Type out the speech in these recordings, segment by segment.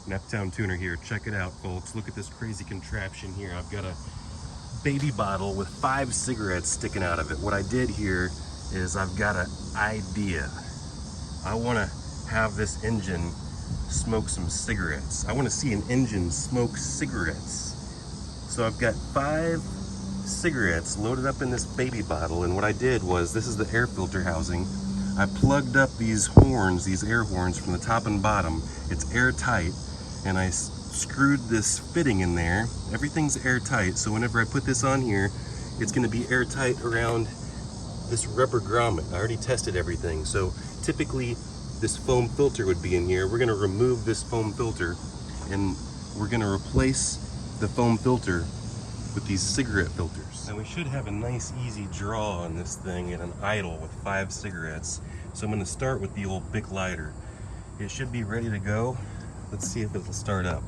Neptown tuner here. Check it out, folks. Look at this crazy contraption here. I've got a baby bottle with 5 cigarettes sticking out of it. What I did here is I've got an idea. I want to have this engine smoke some cigarettes. I want to see an engine smoke cigarettes. So I've got 5 cigarettes loaded up in this baby bottle, and what I did was, this is the air filter housing. I plugged up these horns, these air horns from the top and bottom. It's airtight, and I screwed this fitting in there. Everything's airtight, so whenever I put this on here, it's going to be airtight around this rubber grommet. I already tested everything. So typically this foam filter would be in here. We're going to remove this foam filter, and we're going to replace the foam filter with these cigarette filters. Now we should have a nice easy draw on this thing at an idle with 5 cigarettes. So I'm going to start with the old Bic lighter. It should be ready to go. Let's see if it'll start up.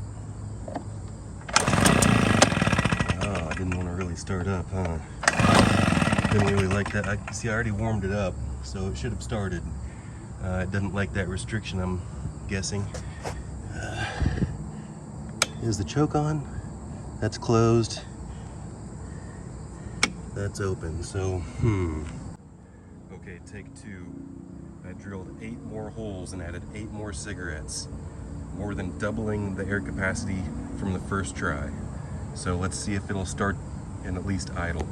Oh, I didn't want to really start up, huh? Didn't really like that. I already warmed it up, so it should have started. It doesn't like that restriction, I'm guessing. Is the choke on? That's closed. That's open, so, Okay, take 2. I drilled 8 more holes and added 8 more cigarettes. More than doubling the air capacity from the first try. So let's see if it'll start and at least idle.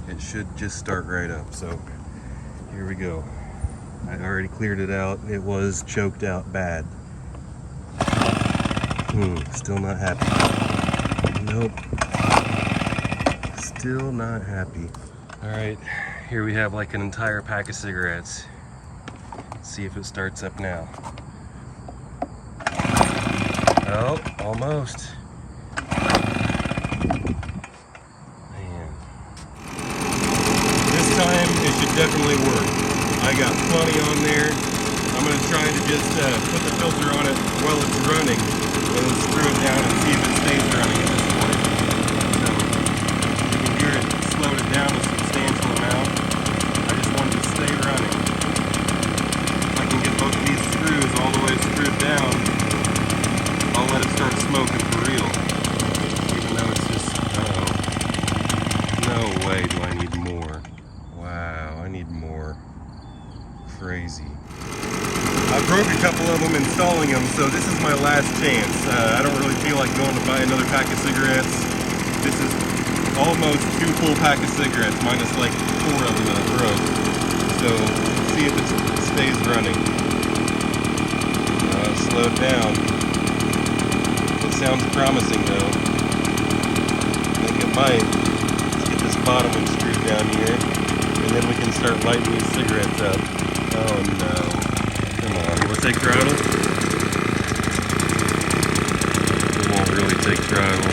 It should just start right up, so here we go. I already cleared it out. It was choked out bad. Still not happy. Nope. Still not happy. All right, here we have like an entire pack of cigarettes. Let's see if it starts up now. Oh, almost. Man. This time it should definitely work. I got plenty on there. I'm going to try to just put the filter on it while it's running, and then screw it down and see if it stays running at this point. So, you can hear it slowed it down a substantial amount. I just wanted to stay running. If I can get both of these screws all the way screwed down, I'll let it start smoking for real. Even though it's just, no way do I need more. Wow, I need more. Crazy. I broke a couple of them installing them, so this is my last chance. I don't really feel like going to buy another pack of cigarettes. This is almost 2 full pack of cigarettes, minus like 4 of them that I broke. So, see if it stays running. Slow it down. It sounds promising though. I think it might. Let's get this bottom one screwed down here, and then we can start lighting these cigarettes up. Oh no. Come on, will it take throttle? It won't really take throttle.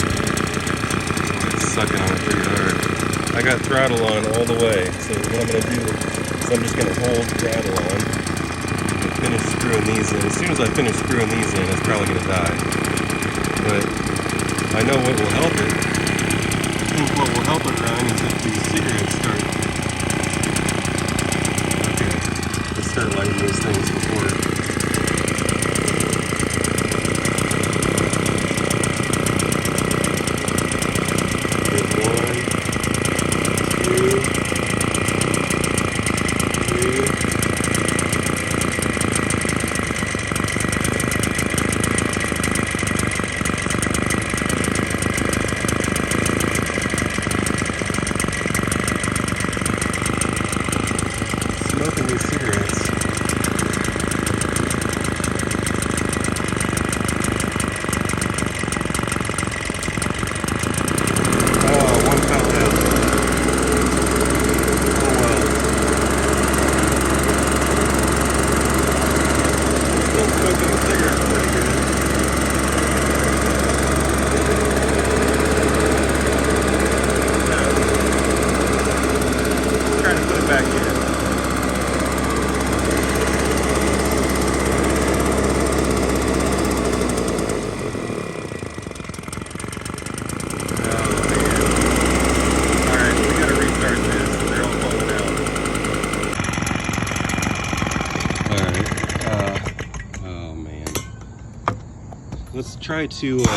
It's sucking on it pretty hard. I got throttle on all the way, so what I'm going to do is I'm just going to hold throttle on and finish screwing these in. As soon as I finish screwing these in, it's probably going to die. But I know what will help it. I think what will help it run is if these cigarettes start. Let's start lighting these things before. Smoking these cigarettes. let's try to just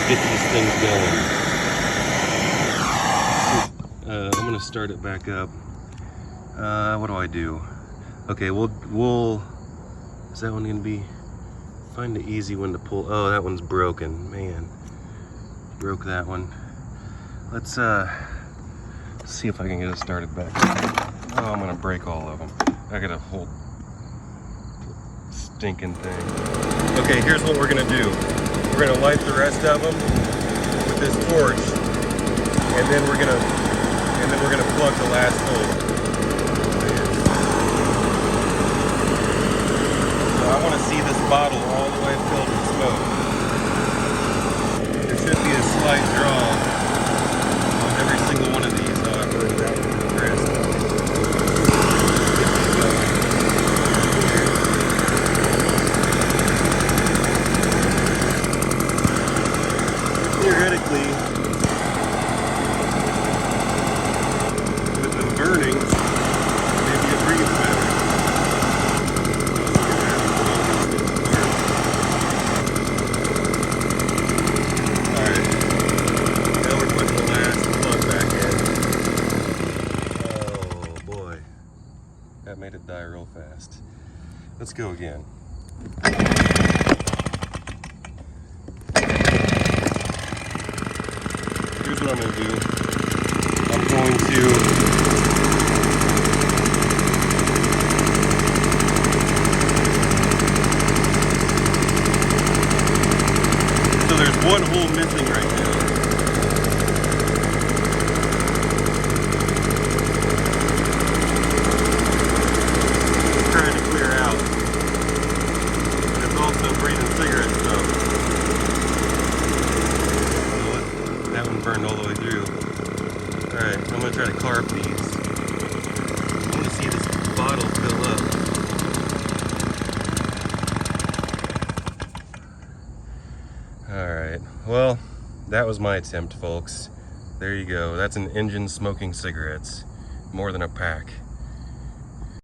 get these things going. I'm gonna start it back up. What do I do? Okay, we'll is that one gonna be? Find the easy one to pull. Oh, that one's broken. Man, broke that one. Let's see if I can get it started back. Oh, I'm gonna break all of them. I got a whole stinking thing. Okay, here's what we're gonna do. We're gonna light the rest of them with this torch, and then we're gonna plug the last hole. So I want to see this bottle all the way filled with smoke. There should be a slight draw on every single one of these. Oh, I burned that one to the crisp. Theoretically, with them burning, maybe it breathes better. Alright, now we're putting the last plug back in. Oh boy, that made it die real fast. Let's go again. Here's what I'm going to do. I'm going to so there's one hole missing right now. It's trying to clear out. And it's also breathing cigarette smoke. That one burned all the way through. Alright, I'm going to try to carve these. I want to see this bottle fill up. Alright, well, that was my attempt, folks. There you go. That's an engine smoking cigarettes. More than a pack.